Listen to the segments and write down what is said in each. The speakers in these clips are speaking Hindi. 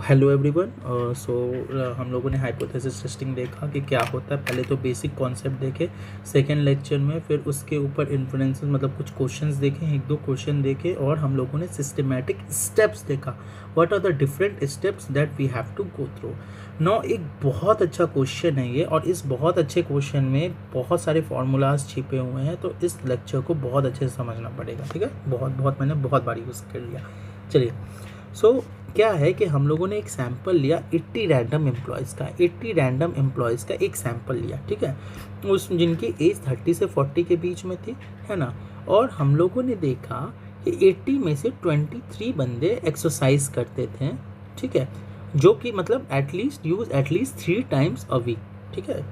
Hello everyone. सो हम लोगों ने हाइपोथेसिस टेस्टिंग देखा कि क्या होता है। पहले तो बेसिक कॉन्सेप्ट देखे सेकेंड लेक्चर में, फिर उसके ऊपर इन्फ्लुएंसेस मतलब कुछ क्वेश्चंस देखे, एक दो क्वेश्चन देखे, और हम लोगों ने सिस्टमैटिक स्टेप्स देखा, what are the different steps that we have to go through. No, एक बहुत अच्छा क्वेश्चन है ये, और इस बहुत अच्छे क्वेश्चन में बहुत सारे फार्मूलाज छिपे हुए हैं, तो इस लेक्चर को बहुत अच्छे से समझना पड़ेगा। ठीक है, मैंने बहुत बार यूज़ कर लिया। चलिए, क्या है कि हम लोगों ने एक सैंपल लिया 80 रैंडम एम्प्लॉयज़ का एक सैंपल लिया। ठीक है, उस जिनकी एज 30 से 40 के बीच में थी, है ना। और हम लोगों ने देखा कि 80 में से 23 बंदे एक्सरसाइज करते थे। ठीक है, जो कि मतलब एटलीस्ट 3 टाइम्स अ वीक। ठीक है,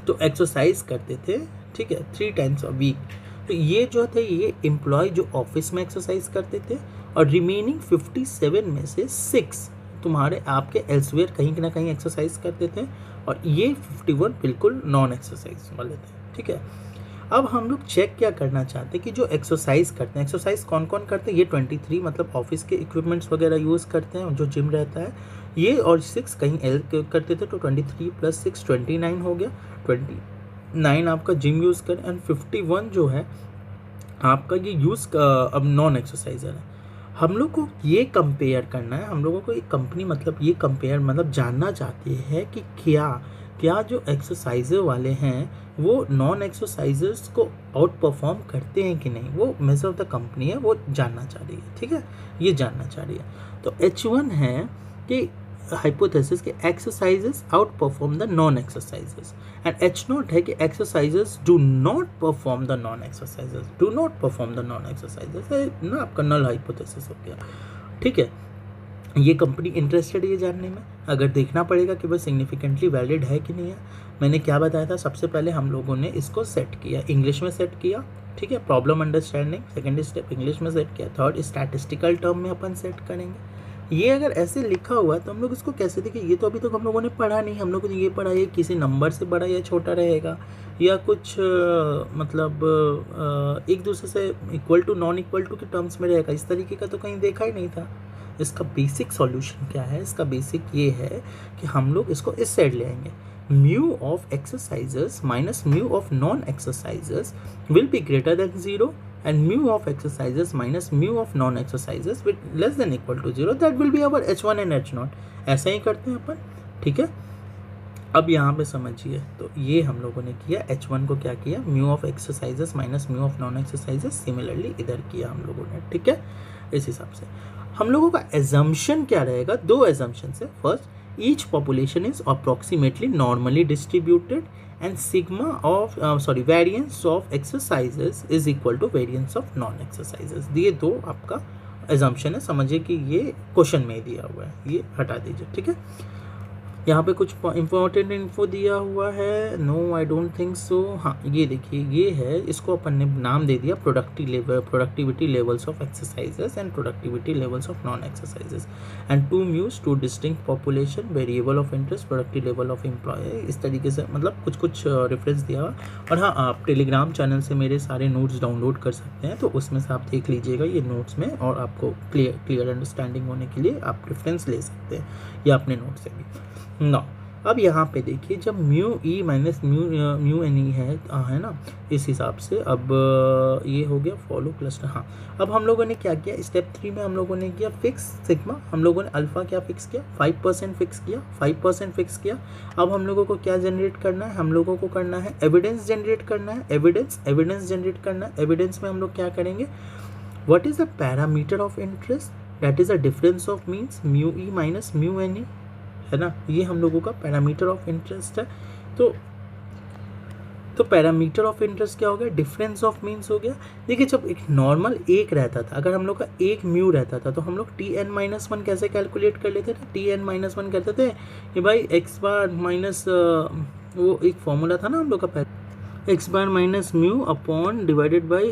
तो एक्सरसाइज करते थे। ठीक है, 3 टाइम्स अ वीक। तो ये जो थे ये एम्प्लॉय जो ऑफिस में एक्सरसाइज करते थे, और रिमेनिंग 57 में से 6 तुम्हारे आपके एल्सवेयर कहीं ना कहीं एक्सरसाइज करते थे, और ये 51 बिल्कुल नॉन एक्सरसाइज वाले थे। ठीक है, अब हम लोग चेक क्या करना चाहते हैं कि जो एक्सरसाइज करते हैं, एक्सरसाइज कौन कौन करते हैं। ये 23 मतलब ऑफिस के इक्विपमेंट्स वगैरह यूज़ करते हैं, जो जिम रहता है ये, और 6 कहीं करते थे, तो 23 + 6 29 हो गया। 29 आपका जिम यूज़ कर, एंड 51 जो है आपका ये यूज़ अब नॉन एक्सरसाइजर है। हम लोग को ये कंपेयर करना है, हम लोगों को एक कंपनी मतलब ये कंपेयर मतलब जानना चाहती है कि क्या जो एक्सरसाइजर वाले हैं वो नॉन एक्सरसाइजर्स को आउट परफॉर्म करते हैं कि नहीं। वो मेजर ऑफ द कंपनी है, वो जानना चाह रही है। ठीक है, ये जानना चाह रही है। तो H1 है कि हाइपोथेसिस के exercises out perform the non exercises, and H0 है कि exercises do not perform the non exercises ना, आपका नल हाइपोथेसिस हो गया। ठीक है, ये कंपनी इंटरेस्टेड है ये जानने में, अगर देखना पड़ेगा कि वह सिग्निफिकेंटली वैलिड है कि नहीं है। मैंने क्या बताया था, सबसे पहले हम लोगों ने इसको सेट किया, इंग्लिश में सेट किया। ठीक है, problem understanding, second step English में सेट किया, थर्ड स्टैटिस्टिकल टर्म में अपन सेट करेंगे। ये अगर ऐसे लिखा हुआ है तो हम लोग इसको कैसे देखें। ये तो अभी तक हम लोगों ने पढ़ा नहीं, हम लोगों ने ये पढ़ा ये किसी नंबर से बड़ा या छोटा रहेगा, या कुछ मतलब एक दूसरे से equal to non equal to के टर्म्स में रहेगा, इस तरीके का तो कहीं देखा ही नहीं था। इसका बेसिक सॉल्यूशन क्या है, इसका बेसिक ये है कि हम लोग इसको इस साइड ले आएंगे। Mu of exercises minus mu of non exercises will be greater than 0, and mu of exercises minus mu of non exercises with less than equal to 0, that will be our H1 and H0। ऐसा ही करते हैं अपन। ठीक है, अब यहाँ पे समझिए, तो ये हम लोगों ने किया, H1 को क्या किया, mu of exercises minus mu of non exercises, similarly इधर किया हम लोगों ने। ठीक है, इस हिसाब से हम लोगों का एजम्पशन क्या रहेगा, 2 एजम्पशन है। First, each population is approximately normally distributed, and variance of exercises is equal to variance of non exercises। ये 2 आपका assumption है, समझिए कि ये क्वेश्चन में दिया हुआ है, ये हटा दीजिए। ठीक है, यहाँ पे कुछ इंपॉर्टेंट इन्फो दिया हुआ है, no I don't think so. हाँ, ये देखिए, ये है, इसको अपन ने नाम दे दिया productivity levels of exercises and productivity levels of non exercises, and 2 mus 2 distinct population, variable of interest, productive level of employ. इस तरीके से मतलब कुछ रेफरेंस दिया हुआ। और हाँ, आप टेलीग्राम चैनल से मेरे सारे नोट्स डाउनलोड कर सकते हैं, तो उसमें से आप देख लीजिएगा ये नोट्स में, और आपको क्लियर अंडरस्टैंडिंग होने के लिए आप रेफरेंस ले सकते हैं या अपने नोट से भी। ना, अब यहाँ पे देखिए, जब mu E minus mu N E है ना, इस हिसाब से अब ये हो गया फॉलो क्लस्टर। हाँ, अब हम लोगों ने क्या किया, स्टेप 3 में हम लोगों ने किया फिक्स सिग्मा। हम लोगों ने अल्फा क्या फिक्स किया, 5% फिक्स किया, 5% फिक्स किया। अब हम लोगों को क्या जनरेट करना है, हम लोगों को करना है एविडेंस जनरेट करना है, एविडेंस जनरेट करना है। एविडेंस में हम लोग क्या करेंगे, what is the parameter of interest, that is the difference of means mu E minus mu N E, है ना। ये हम लोगों का पैरामीटर ऑफ इंटरेस्ट है। तो पैरामीटर ऑफ इंटरेस्ट क्या हो गया, डिफरेंस ऑफ मीन्स हो गया। देखिए, जब एक नॉर्मल 1 रहता था, अगर हम लोग का 1 म्यू रहता था, तो हम लोग Tn-1 कैसे कैलकुलेट कर लेते थे, Tn-1 कहते थे कि भाई x बार माइनस, वो एक फॉर्मूला था ना हम लोग का, x bar minus mu upon divided by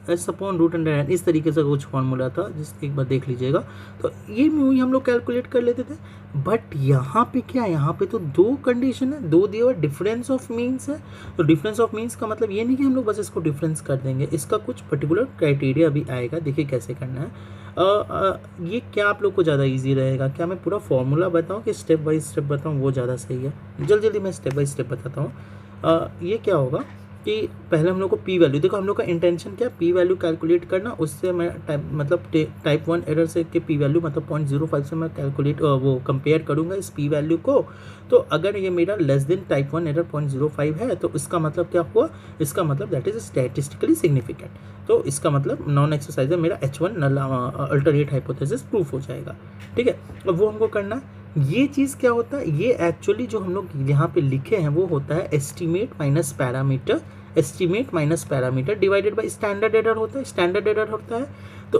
S upon root under N, इस तरीके से कुछ फॉर्मूला था जिस एक बार देख लीजिएगा। तो ये म्यू ही हम लोग कैलकुलेट कर लेते थे। बट यहाँ पे क्या है, यहाँ पे तो दो कंडीशन है, दो दिया हुआ डिफरेंस ऑफ मीन्स है। तो डिफरेंस ऑफ मीन्स का मतलब ये नहीं कि हम लोग बस इसको डिफरेंस कर देंगे, इसका कुछ पर्टिकुलर क्राइटेरिया भी आएगा। देखिए कैसे करना है। ये क्या आप लोग को ज़्यादा इजी रहेगा, क्या मैं पूरा फॉर्मूला बताऊँ कि स्टेप बाय स्टेप बताऊँ, वो ज़्यादा सही है। जल्दी मैं स्टेप बाय स्टेप बताता हूँ। ये क्या होगा कि पहले हम लोग को पी वैल्यू, देखो हम लोग का इंटेंशन क्या, पी वैल्यू कैलकुलेट करना। उससे मैं टाइप 1 एरर से के पी वैल्यू मतलब 0.05 से मैं कैलकुलेट वो कंपेयर करूँगा इस पी वैल्यू को। तो अगर ये मेरा लेस देन टाइप 1 एरर 0.05 है तो इसका मतलब क्या हुआ, इसका मतलब दैट इज स्टैटिस्टिकली सिग्निफिकेंट। तो इसका मतलब नॉन एक्सरसाइज मेरा H1 नल अल्टरनेट हाइपोथेसिस प्रूफ हो जाएगा। ठीक है, अब वो हमको करना है। ये चीज़ क्या होता है, ये एक्चुअली जो हम लोग यहाँ पे लिखे हैं वो होता है estimate minus parameter, estimate minus parameter divided by standard error होता है, स्टैंडर्ड एरर होता है। तो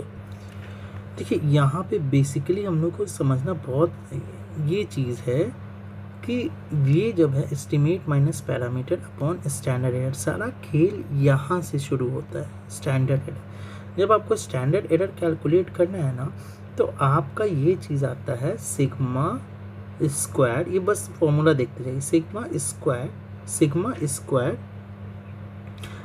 देखिए यहाँ पे बेसिकली हम लोग को समझना बहुत ये चीज़ है कि ये जब है estimate minus parameter upon standard error, सारा खेल यहाँ से शुरू होता है। स्टैंडर्ड एरर, जब आपको स्टैंडर्ड एरर कैलकुलेट करना है ना, तो आपका ये चीज़ आता है सिग्मा स्क्वायर, ये बस फॉर्मूला देखते जाइए, सिग्मा स्क्वायर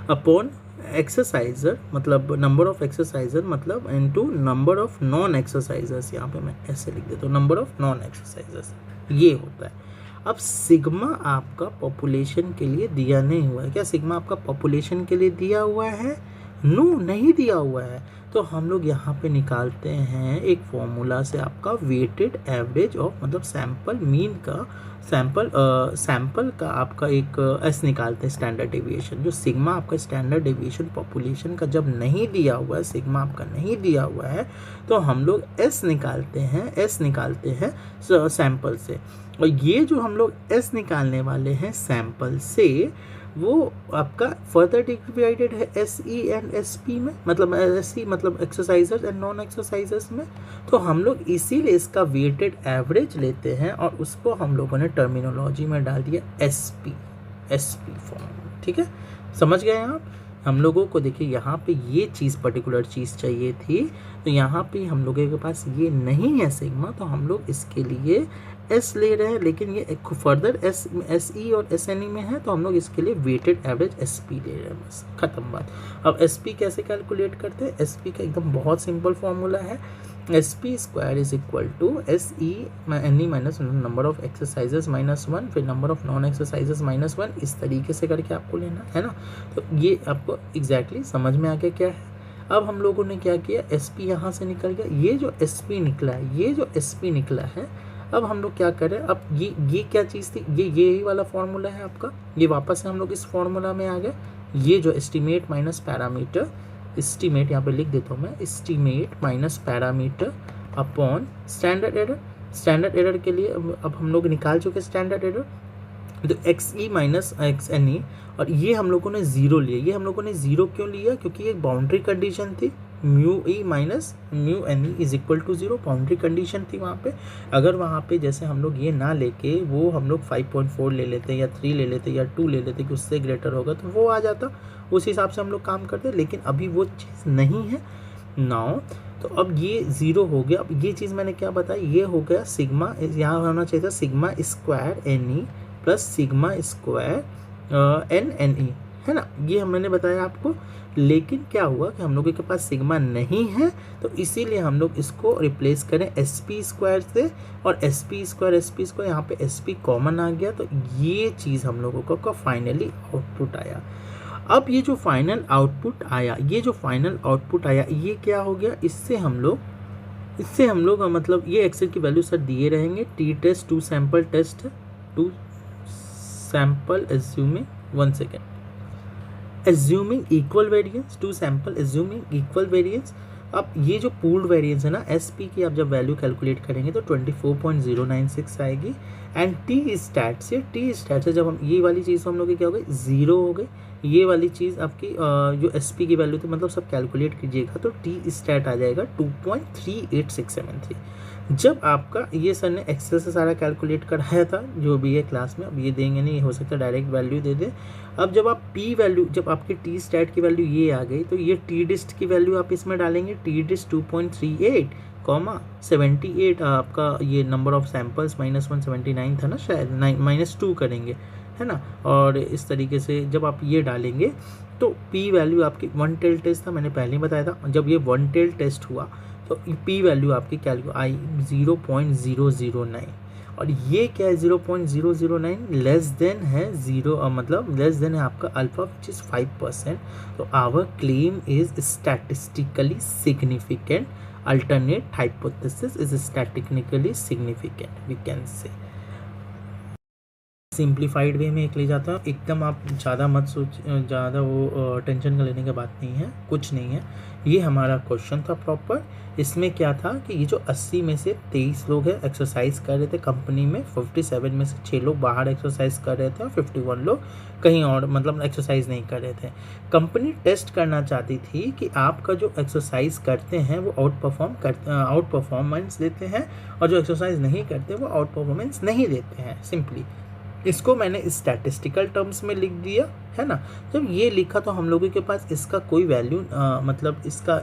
अपॉन एक्सरसाइजर मतलब नंबर ऑफ एक्सरसाइजर मतलब इनटू नंबर ऑफ नॉन एक्सरसाइजर्स। यहाँ पे मैं ऐसे लिख देता हूँ, नंबर ऑफ नॉन एक्सरसाइजर्स, ये होता है। अब सिग्मा आपका पॉपुलेशन के लिए दिया नहीं हुआ है, क्या सिग्मा आपका पॉपुलेशन के लिए दिया हुआ है? नो, नहीं दिया हुआ है। तो हम लोग यहाँ पे निकालते हैं एक फॉर्मूला से आपका वेटेड एवरेज ऑफ मतलब सैंपल मीन का सैंपल का आपका एक एस निकालते हैं, स्टैंडर्ड डेविएशन। जो सिग्मा आपका स्टैंडर्ड डेविएशन पॉपुलेशन का जब नहीं दिया हुआ है, सिग्मा आपका नहीं दिया हुआ है, तो हम लोग एस निकालते हैं सैंपल से। और ये जो हम लोग एस निकालने वाले हैं सैंपल से, वो आपका फर्दर डिवाइडेड है S E and S P में, मतलब एस ई मतलब एक्सरसाइजर्स एंड नॉन एक्सरसाइजर्स में। तो हम लोग इसीलिए इसका वेटेड एवरेज लेते हैं और उसको हम लोगों ने टर्मिनोलॉजी में डाल दिया एस पी फॉर्म। ठीक है, समझ गए आप? हम लोगों को देखिए यहाँ पे ये चीज़ पर्टिकुलर चीज़ चाहिए थी, तो यहाँ पे हम लोगों के पास ये नहीं है सिग्मा, तो हम लोग इसके लिए एस ले रहे हैं, लेकिन ये फर्दर एस ई और एस एन ई में है, तो हम लोग इसके लिए वेटेड एवरेज एस पी ले रहे हैं, बस खत्म बात। अब एस पी कैसे कैलकुलेट करते हैं? एस पी का एकदम बहुत सिंपल फॉर्मूला है, S P square is equal to S E N E minus number of exercises -1 फिर नंबर ऑफ नॉन एक्सरसाइजेस -1, इस तरीके से करके आपको लेना है ना। तो ये आपको एग्जैक्टली समझ में आ गया क्या है। अब हम लोगों ने क्या किया, एस पी यहाँ से निकल गया, ये जो एस पी निकला है, अब हम लोग क्या करें, अब ये क्या चीज़ थी, यही वाला फॉर्मूला है आपका, ये वापस से हम लोग इस फॉर्मूला में आ गए। ये जो एस्टीमेट माइनस पैरामीटर, एस्टीमेट यहाँ पे लिख देता हूँ मैं, estimate minus parameter upon standard error के लिए अब हम लोग निकाल चुके स्टैंडर्ड एरर, तो x E minus x N E, और ये हम लोगों ने ज़ीरो लिया। ये हम लोगों ने ज़ीरो क्यों लिया? क्योंकि ये बाउंड्री कंडीशन थी, mu E minus mu N E is equal to 0, boundary condition थी वहाँ पे। अगर वहाँ पे जैसे हम लोग ये ना लेके वो हम लोग 5.4 ले लेते या 3 ले लेते या 2 ले लेते कि उससे ग्रेटर होगा, तो वो आ जाता, उस हिसाब से हम लोग काम करते। लेकिन अभी वो चीज़ नहीं है नाउ, तो अब ये 0 हो गया। अब ये चीज़ मैंने क्या बताया, ये हो गया सिग्मा, यहाँ होना चाहिए था sigma square N E plus sigma square N E, है ना, ये मैंने बताया आपको। लेकिन क्या हुआ कि हम लोगों के पास सिग्मा नहीं है, तो इसीलिए हम लोग इसको रिप्लेस करें एस पी स्क्वायर से, और एस पी स्क्वायर यहाँ पे एस पी कॉमन आ गया, तो ये चीज़ हम लोगों का फाइनली आउटपुट आया। अब ये जो फाइनल आउटपुट आया, ये क्या हो गया, इससे हम लोग मतलब ये एक्सेल की वैल्यू सर दिए रहेंगे, T test 2 sample test 2 sample assuming 1 second assuming equal variance 2 sample assuming equal variance. अब ये जो पूल्ड वेरिएंस है ना एस पी की, आप जब वैल्यू कैलकुलेट करेंगे तो 24.096 आएगी। एंड टी स्टैट से जब हम ये वाली चीज़ हम लोग की क्या हो गई, 0 हो गई। ये वाली चीज़ आपकी जो एस पी की वैल्यू थी, मतलब सब कैलकुलेट कीजिएगा तो टी स्टैट आ जाएगा 2.38673। जब आपका ये सर ने एक्सेल से सारा कैलकुलेट कराया था जो भी है क्लास में, अब ये देंगे नहीं, हो सकता है डायरेक्ट वैल्यू दे दे। अब जब आप पी वैल्यू, जब आपकी टी स्टैट की वैल्यू ये आ गई तो ये टी डिस्ट की वैल्यू आप इसमें डालेंगे, टी डिस्ट 2.38 कॉमा 78 आपका ये नंबर ऑफ सैम्पल्स -179 था ना शायद, -2 करेंगे है ना। और इस तरीके से जब आप ये डालेंगे तो पी वैल्यू आपकी 1 टेल टेस्ट था, मैंने पहले ही बताया था। जब ये 1 टेल टेस्ट हुआ तो पी वैल्यू आपकी आई 0.009, और ये क्या है 0.009 लेस देन है 0, मतलब लेस देन है आपका अल्फा विच इज़ 5%। तो our claim is statistically significant, alternate hypothesis is statistically significant, we can say. Simplified way में एक ले जाता हूँ, एकदम आप ज़्यादा मत सोच, ज़्यादा वो टेंशन का लेने की बात नहीं है, कुछ नहीं है। ये हमारा क्वेश्चन था प्रॉपर। इसमें क्या था कि ये जो 80 में से 23 लोग हैं एक्सरसाइज कर रहे थे कंपनी में, 57 में से 6 लोग बाहर एक्सरसाइज कर रहे थे और 51 लोग कहीं और मतलब एक्सरसाइज नहीं कर रहे थे। कंपनी टेस्ट करना चाहती थी कि आपका जो एक्सरसाइज करते हैं वो आउट परफॉर्मेंस देते हैं, और जो एक्सरसाइज नहीं करते वो आउट परफॉर्मेंस नहीं देते हैं। सिंपली इसको मैंने स्टैटिस्टिकल टर्म्स में लिख दिया है ना। जब ये लिखा तो हम लोगों के पास इसका कोई वैल्यू मतलब इसका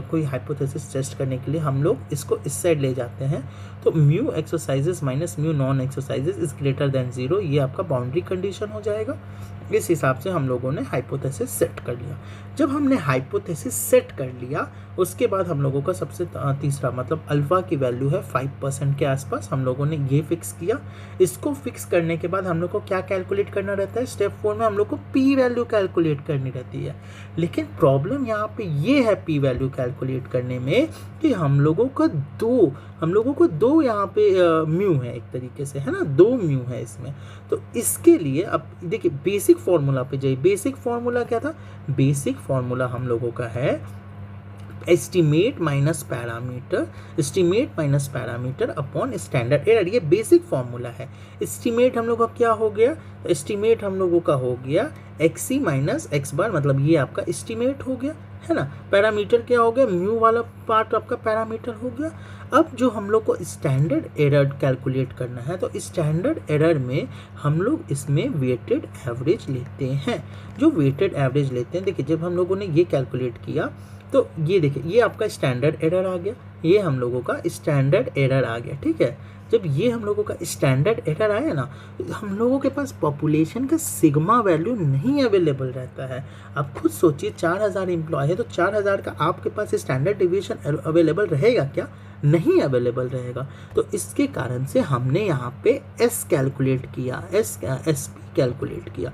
कोई हाइपोथेसिस टेस्ट करने के लिए हम लोग इसको इस साइड ले जाते हैं। तो mu exercises minus mu non exercises is greater than 0, ये आपका बाउंड्री कंडीशन हो जाएगा। इस हिसाब से हम लोगों ने हाइपोथेसिस सेट कर लिया। जब हमने हाइपोथेसिस सेट कर लिया उसके बाद हम लोगों का सबसे तीसरा मतलब अल्फा की वैल्यू है 5% के आसपास, हम लोगों ने ये फिक्स किया। इसको फिक्स करने के बाद हम लोग को क्या कैलकुलेट करना रहता है, स्टेप 4 में हम लोग को पी वैल्यू कैलकुलेट करनी रहती है। लेकिन प्रॉब्लम यहाँ पे ये है पी वैल्यू कैलकुलेट करने में कि हम लोगों को दो यहाँ पे म्यू है एक तरीके से, है ना, 2 म्यू है इसमें। तो इसके लिए अब देखिए बेसिक फॉर्मूला पे जाइए। बेसिक फॉर्मूला क्या था, बेसिक फॉर्मूला हम लोगों का है estimate minus parameter upon standard error, ये बेसिक फॉर्मूला है। एस्टिमेट हम लोग का क्या हो गया, तो एस्टिमेट हम लोगों का हो गया XC माइनस एक्स बार, मतलब ये आपका एस्टिमेट हो गया है ना। पैरामीटर क्या हो गया, म्यू वाला पार्ट आपका पैरामीटर हो गया। अब जो हम लोग को स्टैंडर्ड एरर कैलकुलेट करना है तो स्टैंडर्ड एरर में हम लोग इसमें वेटेड एवरेज लेते हैं। जो वेटेड एवरेज लेते हैं, देखिए जब हम लोगों ने ये कैलकुलेट किया तो ये देखिए ये आपका स्टैंडर्ड एरर आ गया, ये हम लोगों का स्टैंडर्ड एरर आ गया। ठीक है, जब ये हम लोगों का स्टैंडर्ड एरर आया ना, हम लोगों के पास पॉपुलेशन का सिग्मा वैल्यू नहीं अवेलेबल रहता है। आप खुद सोचिए 4000 एम्प्लॉय है तो 4000 का आपके पास स्टैंडर्ड डिविएशन अवेलेबल रहेगा क्या, नहीं अवेलेबल रहेगा। तो इसके कारण से हमने यहाँ पे एस कैलकुलेट किया, एस पी कैलकुलेट किया।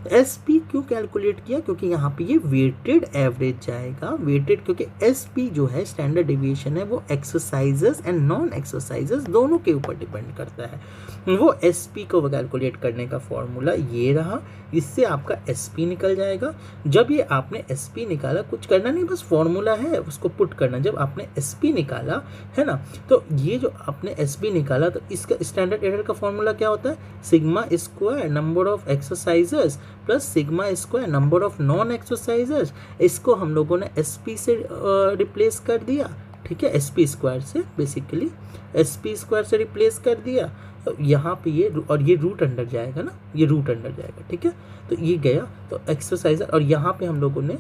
एस पी क्यों कैलकुलेट किया, क्योंकि यहाँ पे ये वेटेड एवरेज जाएगा, वेटेड, क्योंकि एस पी जो है स्टैंडर्ड डिविएशन है वो एक्सरसाइजेस एंड नॉन एक्सरसाइजेस दोनों के ऊपर डिपेंड करता है। वो एस पी को कैलकुलेट करने का फॉर्मूला ये रहा, इससे आपका एस पी निकल जाएगा। जब ये आपने एस पी निकाला, कुछ करना नहीं, बस फॉर्मूला है उसको पुट करना। जब आपने एस पी निकाला है ना, तो ये जो आपने एस पी निकाला तो इसका स्टैंडर्ड एरर का फॉर्मूला क्या होता है, sigma square number of exercises plus sigma square number of non exercises. इसको हम लोगों ने एस पी से रिप्लेस कर दिया। ठीक है, एस पी स्क्वायर से, बेसिकली एस पी स्क्वायर से रिप्लेस कर दिया। तो यहाँ पे ये और ये रूट अंडर जाएगा ना, ये रूट अंडर जाएगा। ठीक है, तो ये गया तो एक्सरसाइज, और यहाँ पे हम लोगों ने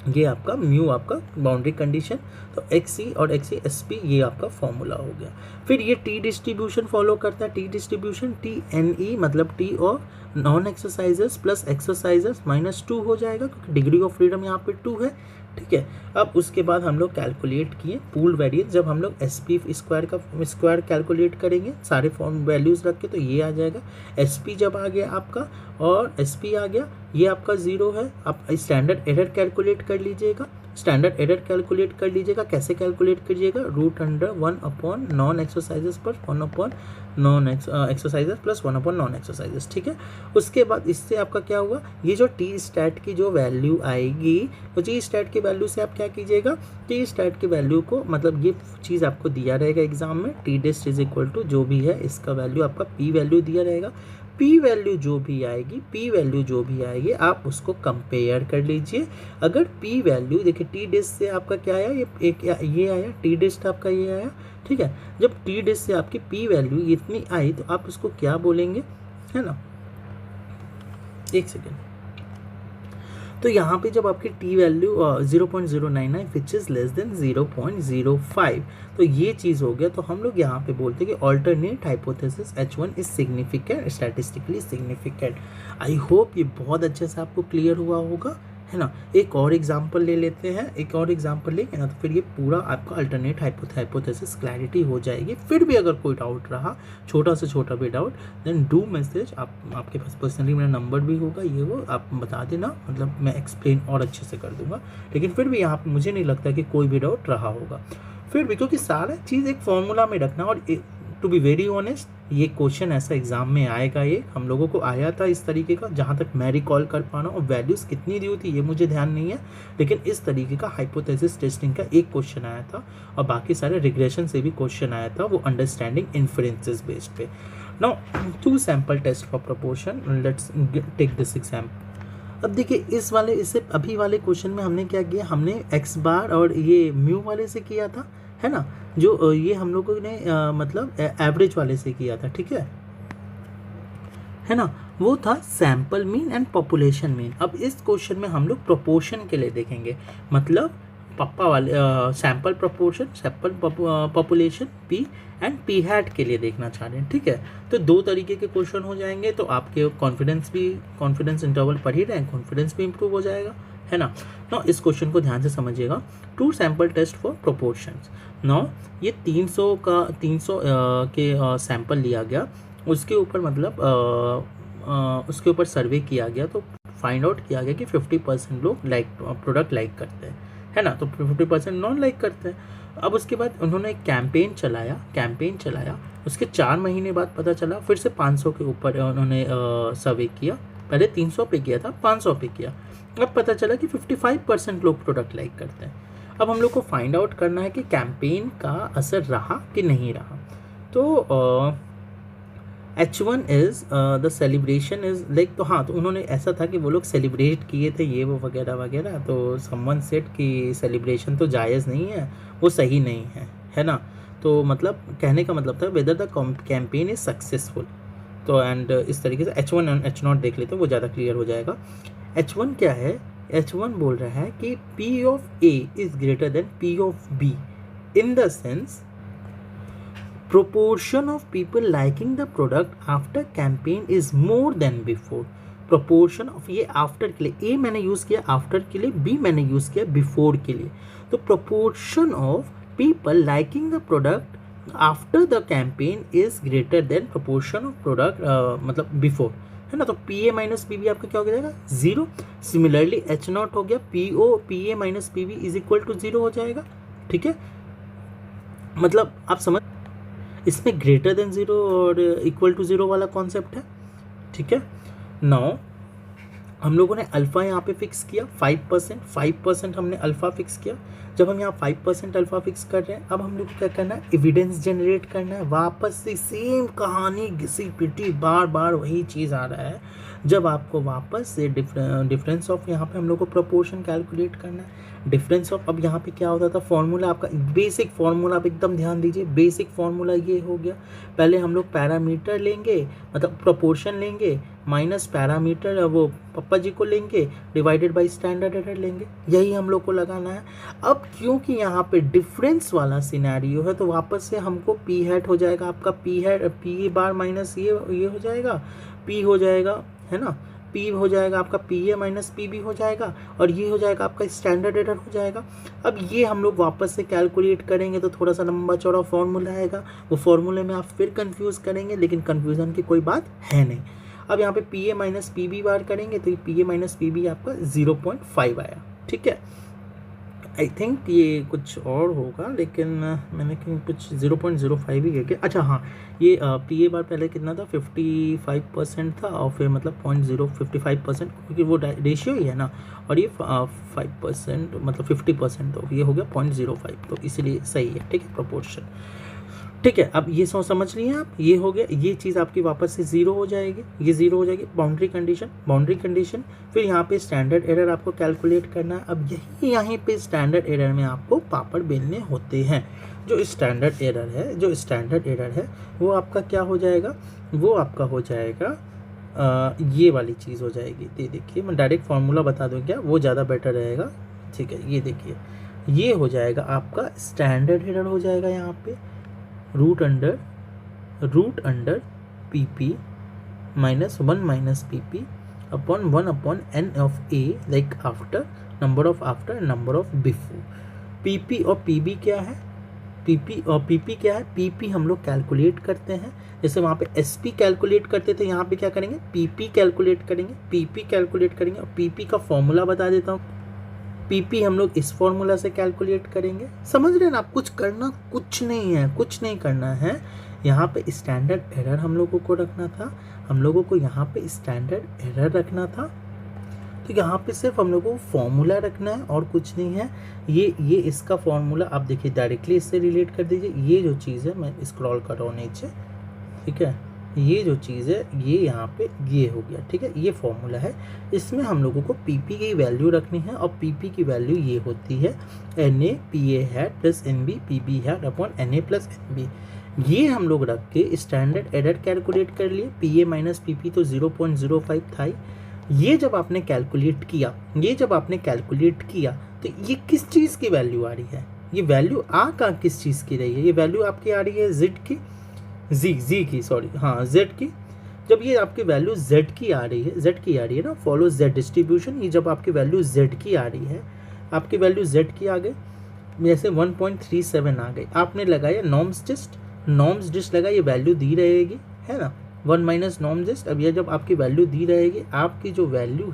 ये आपका म्यू आपका बाउंड्री कंडीशन, तो XC और XC SP ये आपका फॉर्मूला हो गया। फिर ये टी डिस्ट्रीब्यूशन फॉलो करता है, टी डिस्ट्रीब्यूशन TNE मतलब टी और नॉन एक्सरसाइजेस प्लस एक्सरसाइजेस -2 हो जाएगा, क्योंकि डिग्री ऑफ फ्रीडम यहाँ पे 2 है। ठीक है, अब उसके बाद हम लोग कैलकुलेट किए पूल वेरिएंस। जब हम लोग SP स्क्वायर का स्क्वायर कैलकुलेट करेंगे सारे फॉर्म वैल्यूज़ रख के, तो ये आ जाएगा। SP जब आ गया आपका और SP आ गया, ये आपका 0 है। आप स्टैंडर्ड एरर कैलकुलेट कर लीजिएगा, स्टैंडर्ड एरर कैलकुलेट कर लीजिएगा। कैसे कैलकुलेट करिएगा, root under 1 upon non exercises plus 1 upon non exercises plus 1 upon non exercises. ठीक है, उसके बाद इससे आपका क्या हुआ, ये जो टी स्टैट की जो वैल्यू आएगी, तो टी स्टैट की वैल्यू से आप क्या कीजिएगा, टी स्टैट की वैल्यू को, मतलब ये चीज़ आपको दिया रहेगा एग्जाम में, टी डिस्ट इज इक्वल टू जो भी है इसका वैल्यू आपका पी वैल्यू दिया रहेगा। पी वैल्यू जो भी आएगी आप उसको कंपेयर कर लीजिए। अगर पी वैल्यू देखिए टी डिस्ट से आपका क्या आया, ये आया टी डिस्ट आपका ये आया, ठीक है। जब टी डिस्ट से आपकी पी वैल्यू इतनी आई तो आप उसको क्या बोलेंगे, है ना, एक सेकेंड। तो यहाँ पे जब आपकी T value 0.099 which is less than 0.05, तो ये चीज़ हो गया। तो हम लोग यहाँ पे बोलते हैं कि alternate hypothesis H1 is significant, statistically significant. I hope ये बहुत अच्छे से आपको क्लियर हुआ होगा, है ना। एक और एग्जांपल ले लेते हैं, एक और एग्जांपल लेंगे ना तो फिर ये पूरा आपका अल्टरनेट हाइपोथेसिस क्लैरिटी हो जाएगी। फिर भी अगर कोई डाउट रहा, छोटा से छोटा भी डाउट, देन डू मैसेज। आपके पास पर्सनली मेरा नंबर भी होगा, ये वो आप बता देना, मतलब मैं एक्सप्लेन और अच्छे से कर दूंगा। लेकिन फिर भी यहाँ पर मुझे नहीं लगता कि कोई भी डाउट रहा होगा फिर भी, क्योंकि सारा चीज़ एक फॉर्मूला में रखना। और टू बी वेरी ऑनेस्ट, ये क्वेश्चन ऐसा एग्जाम में आएगा, ये हम लोगों को आया था इस तरीके का, जहाँ तक मैं रिकॉल कर पा रहा हूँ। और वैल्यूज़ कितनी दी हुई थी ये मुझे ध्यान नहीं है, लेकिन इस तरीके का हाइपोथेसिस टेस्टिंग का एक क्वेश्चन आया था। और बाकी सारे रिग्रेशन से भी क्वेश्चन आया था, वो अंडरस्टैंडिंग इन्फरेंसेस बेस्ड पे। Now 2 sample test for proportion, let's take this example. अब देखिए इस वाले, इससे अभी वाले क्वेश्चन में हमने क्या किया, हमने एक्स बार और ये म्यू वाले से किया था, है ना, जो ये हम लोगों ने मतलब एवरेज वाले से किया था, ठीक है ना। वो था sample mean and population mean. अब इस क्वेश्चन में हम लोग प्रोपोर्शन के लिए देखेंगे, मतलब पप्पा वाले sample proportion, sample population P and P hat के लिए देखना चाह रहे हैं, ठीक है। तो 2 तरीके के क्वेश्चन हो जाएंगे, तो आपके कॉन्फिडेंस इंटरवल पढ़ ही रहे हैं, कॉन्फिडेंस भी इंप्रूव हो जाएगा, है ना। नो इस क्वेश्चन को ध्यान से समझिएगा। 2 sample test for proportions. No ये 300 के सैंपल लिया गया, उसके ऊपर मतलब उसके ऊपर सर्वे किया गया, तो फाइंड आउट किया गया कि 50% लोग प्रोडक्ट लाइक करते हैं, है ना, तो 50% नॉन लाइक करते हैं। अब उसके बाद उन्होंने एक कैंपेन चलाया, उसके 4 महीने बाद पता चला फिर से 500 के ऊपर उन्होंने सर्वे किया। पहले 300 पे किया था, 500 पे किया। अब पता चला कि 55% लोग प्रोडक्ट लाइक करते हैं। अब हम लोग को फाइंड आउट करना है कि कैंपेन का असर रहा कि नहीं रहा। तो H1 is the celebration is like, तो हाँ, तो उन्होंने ऐसा था कि वो लोग सेलिब्रेट किए थे ये वो वगैरह वगैरह। तो समवन सेड कि सेलिब्रेशन तो जायज़ नहीं है, वो सही नहीं है ना। तो मतलब कहने का मतलब था whether the campaign is successful. तो एंड इस तरीके से H1 एंड H0 देख लेते हैं, वो ज़्यादा क्लियर हो जाएगा। H1 क्या है, H1 बोल रहा है कि P of A is greater than P of B in the sense proportion of people liking the product after campaign is more than before. proportion of, ये after के लिए, A मैंने यूज़ किया after के लिए, B मैंने यूज़ किया before के लिए। तो proportion of people liking the product after the campaign is greater than proportion of product मतलब before, है ना। तो PA माइनस PB आपका क्या हो जाएगा, 0। सिमिलरली H0 हो गया, PA minus PB is equal to 0 हो जाएगा, ठीक है। मतलब आप समझ, इसमें ग्रेटर देन 0 और इक्वल टू 0 वाला कॉन्सेप्ट है, ठीक है। नाउ हम लोगों ने अल्फ़ा यहाँ पे फिक्स किया 5% हमने अल्फ़ा फिक्स किया। जब हम यहाँ 5% अल्फ़ा फिक्स कर रहे हैं, अब हम लोग को क्या करना है, एविडेंस जनरेट करना है। वापस से सेम कहानी घिसी पिटी, बार बार वही चीज़ आ रहा है। जब आपको वापस से डिफरेंस ऑफ, यहाँ पे हम लोग को प्रोपोर्शन कैलकुलेट करना है। डिफरेंस ऑफ, अब यहाँ पे क्या होता था, फॉर्मूला आपका बेसिक फॉर्मूला, आप एकदम ध्यान दीजिए, बेसिक फॉर्मूला ये हो गया। पहले हम लोग पैरामीटर लेंगे, मतलब प्रोपोर्शन लेंगे, माइनस पैरामीटर वो पप्पा जी को लेंगे, डिवाइडेड बाय स्टैंडर्ड एरर लेंगे, यही हम लोग को लगाना है। अब क्योंकि यहाँ पे डिफरेंस वाला सिनेरियो है, तो वापस से हमको पी हैट हो जाएगा आपका, पी बार माइनस ये हो जाएगा, पी हो जाएगा, है ना, पी हो जाएगा आपका PA माइनस PB हो जाएगा, और ये हो जाएगा आपका स्टैंडर्ड एरर हो जाएगा। अब ये हम लोग वापस से कैलकुलेट करेंगे तो थोड़ा सा लंबा चौड़ा फॉर्मूला आएगा, वो फॉर्मूले में आप फिर कंफ्यूज करेंगे, लेकिन कंफ्यूजन की कोई बात है नहीं। अब यहाँ पे PA माइनस PB बार करेंगे तो ये PA माइनस PB आपका 0.5 आया, ठीक है। आई थिंक ये कुछ और होगा, लेकिन मैंने कहीं कुछ 0.05 ही किया। अच्छा हाँ, ये PA बार पहले कितना था, 55% था, और फिर मतलब 0.055%, क्योंकि वो रेशियो ही है ना, और ये 5% मतलब 50%, तो ये हो गया 0.05, तो इसीलिए सही है, ठीक है, प्रोपोर्शन। ठीक है, अब ये समझ लिए आप, ये हो गया, ये चीज़ आपकी वापस से ज़ीरो हो जाएगी, ये ज़ीरो हो जाएगी। बाउंड्री कंडीशन, फिर यहाँ पे स्टैंडर्ड एरर आपको कैलकुलेट करना है। अब यहीं पे स्टैंडर्ड एरर में आपको पापड़ बेलने होते हैं। जो स्टैंडर्ड एरर है वो आपका क्या हो जाएगा, वो आपका हो जाएगा ये वाली चीज़ हो जाएगी। ये देखिए, मैं डायरेक्ट फार्मूला बता दूँ क्या, वो ज़्यादा बेटर रहेगा। ठीक है, ये देखिए, ये हो जाएगा आपका स्टैंडर्ड एरर हो जाएगा यहाँ पे root under P P minus P P upon 1 n of a, like after, number of before. P P और पी बी क्या है, पीपी हम लोग कैलकुलेट करते हैं। जैसे वहाँ पे एसपी कैलकुलेट करते थे, यहाँ पे क्या करेंगे, पीपी कैलकुलेट करेंगे। और पीपी का फॉर्मूला बता देता हूँ, पीपी हम लोग इस फॉर्मूला से कैलकुलेट करेंगे। समझ रहे हैं ना आप, कुछ नहीं करना है। यहाँ पे स्टैंडर्ड एरर हम लोगों को रखना था, यहाँ पे स्टैंडर्ड एरर रखना था। तो यहाँ पे सिर्फ हम लोगों को फॉर्मूला रखना है और कुछ नहीं है। ये इसका फॉर्मूला आप देखिए, डायरेक्टली इससे रिलेट कर दीजिए। ये जो चीज़ है, मैं स्क्रॉल कर रहा हूँ नीचे, ठीक है, ये जो चीज़ है ये यहाँ पे ये हो गया। ठीक है, ये फॉर्मूला है, इसमें हम लोगों को पीपी की वैल्यू रखनी है और पीपी की वैल्यू ये होती है NA hat plus NB PB hat upon NA plus NB। ये हम लोग रख के स्टैंडर्ड एरर कैलकुलेट कर लिए। PA माइनस PP तो 0.05 था। ये जब आपने कैलकुलेट किया तो ये किस चीज़ की वैल्यू आ रही है, ये वैल्यू किस चीज़ की रही है, ये वैल्यू आपकी आ रही है Z की, Z की। जब ये आपकी वैल्यू Z की आ रही है ना, फॉलो Z डिस्ट्रीब्यूशन, ये जब आपकी वैल्यू Z की आ रही है, आपकी वैल्यू Z की आ गई, जैसे 1.37 आ गई, आपने लगाया नॉर्म्स डिस्ट लगा, ये वैल्यू दी रहेगी, है ना, 1 माइनस नॉर्म डिस्ट। अब ये जब आपकी वैल्यू दी रहेगी, आपकी जो वैल्यू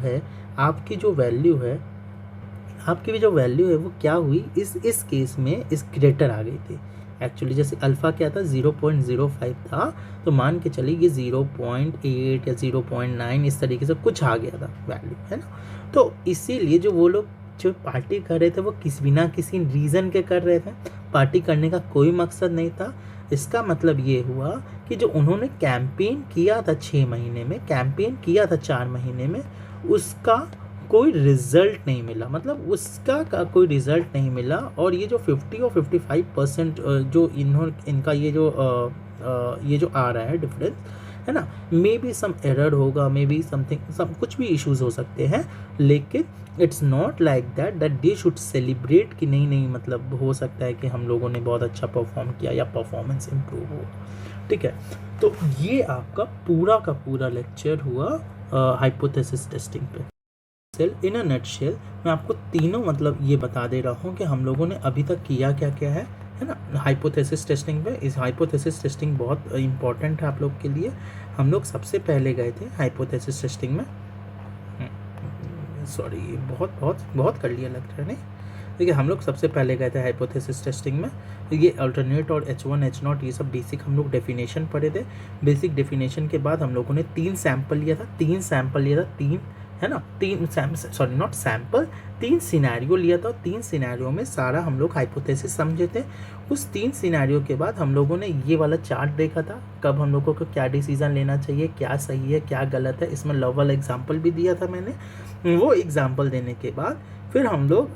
है वो क्या हुई, इस केस में इस ग्रेटर आ गई थी। एक्चुअली जैसे अल्फ़ा क्या था, 0.05 था, तो मान के चलिए ये 0.8 या 0.9 इस तरीके से कुछ आ गया था वैल्यू, है ना। तो इसीलिए जो वो लोग जो पार्टी कर रहे थे वो बिना किसी रीज़न के कर रहे थे, पार्टी करने का कोई मकसद नहीं था। इसका मतलब ये हुआ कि जो उन्होंने कैंपेन किया था 6 महीने में, कैंपेन किया था 4 महीने में, उसका कोई रिजल्ट नहीं मिला, मतलब उसका कोई रिजल्ट नहीं मिला। और ये जो 50 और 55% जो इनका ये जो आ रहा है डिफरेंस, है ना, मे बी सम एरर होगा, मे बी समथिंग कुछ भी इश्यूज हो सकते हैं, लेकिन it's not like that they should celebrate कि नहीं, मतलब हो सकता है कि हम लोगों ने बहुत अच्छा परफॉर्म किया या परफॉर्मेंस इम्प्रूव हो। ठीक है, तो ये आपका पूरा का पूरा लेक्चर हुआ हाइपोथेसिस टेस्टिंग पे। इन अ नटशेल मैं आपको तीनों मतलब ये बता दे रहा हूँ कि हम लोगों ने अभी तक किया क्या क्या है ना, हाइपोथेसिस टेस्टिंग पे। इस हाइपोथेसिस टेस्टिंग बहुत इंपॉर्टेंट है आप लोग के लिए। हम लोग सबसे पहले गए थे हाइपोथेसिस टेस्टिंग में, सॉरी बहुत कर लिया लगता है, नहीं, देखिए हम लोग सबसे पहले गए थे हाइपोथेसिस टेस्टिंग में। तो ये अल्टरनेट और H1 H0 ये सब बेसिक हम लोग डेफिनेशन पढ़े थे। बेसिक डेफिनेशन के बाद हम लोगों ने 3 सैंपल लिया था, 3 है ना, 3 सिनेरियो लिया था। 3 सिनेरियो में सारा हम लोग हाइपोथेसिस समझे थे। उस 3 सिनेरियो के बाद हम लोगों ने ये वाला चार्ट देखा था, कब हम लोगों को क्या डिसीजन लेना चाहिए, क्या सही है क्या गलत है। इसमें लव एग्जाम्पल भी दिया था मैंने। वो एग्जाम्पल देने के बाद फिर हम लोग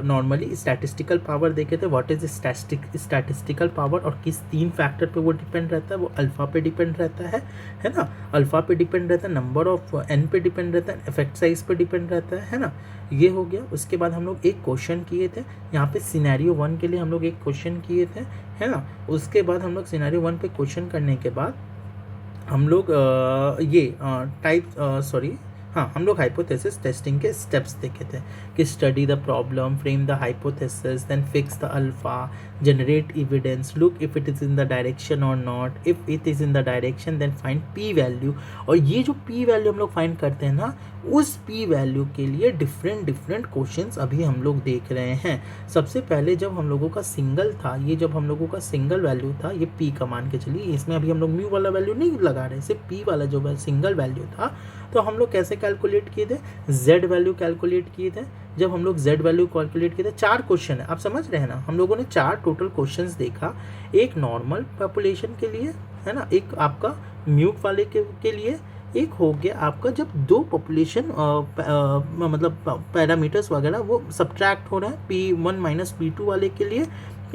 नॉर्मली स्टैटिस्टिकल पावर देखे थे, व्हाट इज स्टैटिस्टिकल पावर, और किस 3 फैक्टर पे वो डिपेंड रहता है। वो अल्फ़ा पे डिपेंड रहता है ना, अल्फ़ा पे डिपेंड रहता है, नंबर ऑफ n पे डिपेंड रहता है, इफेक्ट साइज पे डिपेंड रहता है ना। ये हो गया। उसके बाद हम लोग एक क्वेश्चन किए थे यहाँ पे सिनेरियो 1 के लिए, हम लोग एक क्वेश्चन किए थे, है ना। उसके बाद हम लोग सिनेरियो 1 पे क्वेश्चन करने के बाद हम लोग हम लोग हाइपोथेसिस टेस्टिंग के स्टेप्स देखे थे कि study the problem, frame the hypothesis, then fix the alpha, generate evidence, look if it is in the direction और not, if it is in the direction then find p value. और ये जो पी वैल्यू हम लोग फाइंड करते हैं ना, उस पी वैल्यू के लिए डिफरेंट क्वेश्चंस अभी हम लोग देख रहे हैं। सबसे पहले जब हम लोगों का सिंगल था, ये जब हम लोगों का सिंगल वैल्यू था, ये पी का मान के चलिए, इसमें अभी हम लोग म्यू वाला वैल्यू नहीं लगा रहे, सिर्फ पी वाला जो सिंगल वैल्यू था, तो हम लोग कैसे कैलकुलेट किए थे, जेड वैल्यू कैलकुलेट किए थे। जब हम लोग जेड वैल्यू कैलकुलेट किए थे, 4 क्वेश्चन है, आप समझ रहे हैं ना, हम लोगों ने 4 टोटल क्वेश्चंस देखा, एक नॉर्मल पॉपुलेशन के लिए है ना, एक आपका म्यूक वाले के लिए, एक हो गया आपका जब दो पॉपुलेशन मतलब पैरामीटर्स वगैरह वो सब्ट्रैक्ट हो रहा है, P1 माइनस P2 वाले के लिए,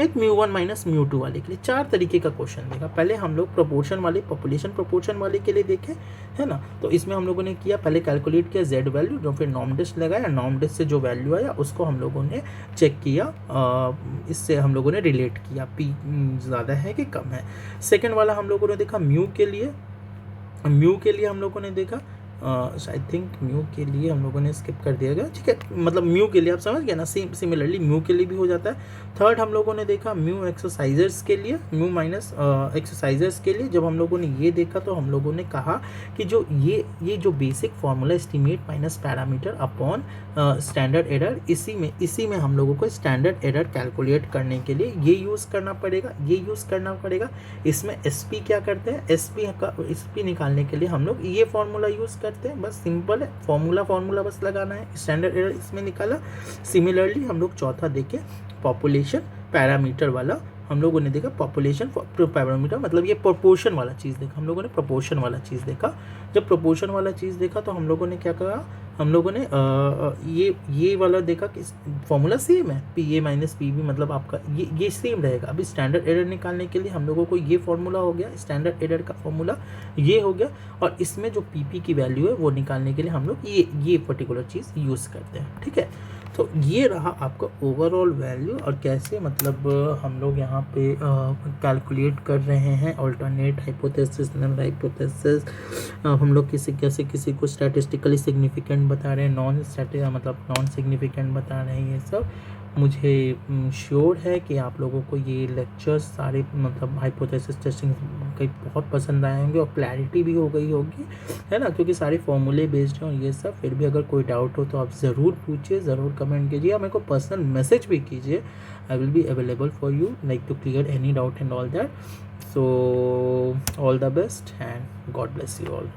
एक μ1 माइनस μ2 वाले के लिए। 4 तरीके का क्वेश्चन देखा। पहले हम लोग प्रोपोर्शन वाले, पॉपुलेशन प्रोपोर्शन वाले के लिए देखे, है ना। तो इसमें हम लोगों ने किया, पहले कैलकुलेट किया जेड वैल्यू, जो फिर नॉर्म डिस्ट लगाया, नॉर्म डिस्ट से जो वैल्यू आया उसको हम लोगों ने चेक किया, इससे हम लोगों ने रिलेट किया पी ज़्यादा है कि कम है। सेकेंड वाला हम लोगों ने देखा म्यू के लिए, हम लोगों ने देखा आई थिंक म्यू के लिए हम लोगों ने स्किप कर दिया गया, ठीक है, मतलब म्यू के लिए आप समझ गए ना, सिमिलरली म्यू के लिए भी हो जाता है। थर्ड हम लोगों ने देखा म्यू एक्सरसाइजर्स के लिए, म्यू माइनस एक्सरसाइजर्स के लिए। जब हम लोगों ने ये देखा तो हम लोगों ने कहा कि जो ये जो basic formula estimate minus parameter upon standard error, इसी में हम लोगों को स्टैंडर्ड एरर कैलकुलेट करने के लिए ये यूज़ करना पड़ेगा, इसमें SP क्या करते हैं, SP निकालने के लिए हम लोग ये फार्मूला यूज़ करते हैं, बस सिंपल है, फार्मूला बस लगाना है, स्टैंडर्ड एरर इसमें निकाला। सिमिलरली हम लोग चौथा देखें पॉपुलेशन पैरामीटर वाला, हम लोगों ने देखा पॉपुलेशन पैरामीटर मतलब ये प्रोपोर्शन वाला चीज़ देखा, हम लोगों ने प्रोपोर्शन वाला चीज़ देखा। जब प्रोपोर्शन वाला चीज़ देखा तो हम लोगों ने क्या कहा, हम लोगों ने ये वाला देखा कि फॉर्मूला सेम है, PA माइनस PB, मतलब आपका ये सेम रहेगा। अभी स्टैंडर्ड एरर निकालने के लिए हम लोगों को ये फॉर्मूला हो गया, स्टैंडर्ड एरर का फॉर्मूला ये हो गया, और इसमें जो PP की वैल्यू है वो निकालने के लिए हम लोग ये पर्टिकुलर चीज़ यूज़ करते हैं, ठीक है। तो ये रहा आपका ओवरऑल वैल्यू, और कैसे मतलब हम लोग यहाँ पे कैलकुलेट कर रहे हैं अल्टरनेट हाइपोथेसिस, नल हाइपोथेसिस, हम लोग कैसे किसी को स्टैटिस्टिकली सिग्निफिकेंट बता रहे हैं, नॉन सिग्निफिकेंट बता रहे हैं। ये सब मुझे श्योर है कि आप लोगों को ये लेक्चर्स सारे मतलब हाइपोथेसिस टेस्टिंग कई बहुत पसंद आए होंगे, और क्लैरिटी भी हो गई होगी, है ना, क्योंकि सारे फॉर्मूले बेस्ड हैं और ये सब। फिर भी अगर कोई डाउट हो तो आप ज़रूर पूछिए, ज़रूर कमेंट कीजिए, या मेरे को पर्सनल मैसेज भी कीजिए, I will be available for you like to clear any doubt and all that. So all the best and God bless you all.